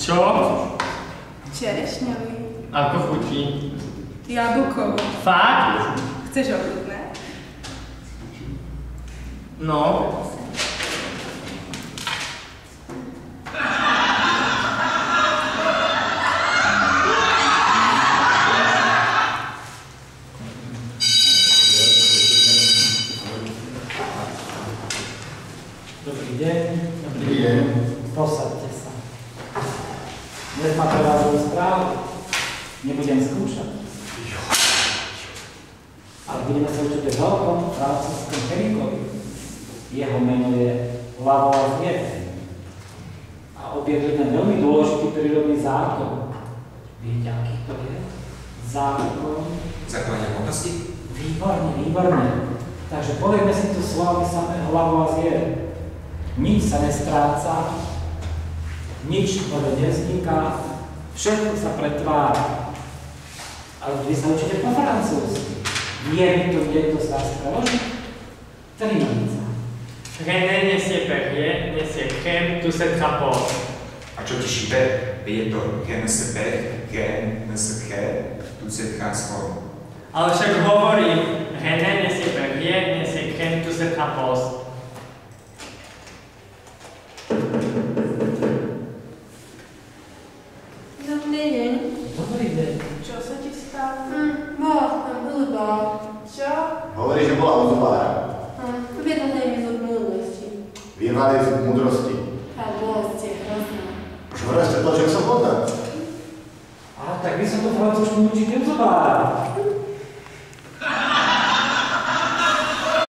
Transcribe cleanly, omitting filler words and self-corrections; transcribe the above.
Čo? Čerešňový. Ako chutí? Jablkový. Fakt? Chceš ochutnať? No. Dobrý deň. Dobrý deň. Posaďte sa. Dnes ma pre vás správu. Nebudem skúšať. Ale budeme sa učiť o veľkom francúzskom chemikovi. Jeho meno je Lavoisier. A objavil jeden veľmi dôležitý prírodný zákon. Viete, aký to je? Zákon. Zákon hmotnosti? Výborne, výborne. Takže povieme si tu slovami samého Lavoisier. Nič sa nestráca, nič nové nevzniká, všetko sa pretvára. Ale vy sa učíte po francúzsky. Vie mi to niekto z vás preložiť? Trinica. René nesie Perrier, nesie crème, tu se trapose. A čo ti šíbe? Je to rien ne se perd, rien ne se crée, tout se transforme. Ale však hovorí, René nesie Perrier, nesie crème, tu se trapose. Dobrý deň. Dobrý deň. Čo sa ti stalo? Bola tam hudba. Čo? Hovorí, že bola u zubára. Vyjednali mi zub múdrosti. Vyrvali z múdrosti. Tá bolesť je hrozná. Už vrajte to, že som vodná. A tak vy sa to francúzsku učíte u zubára.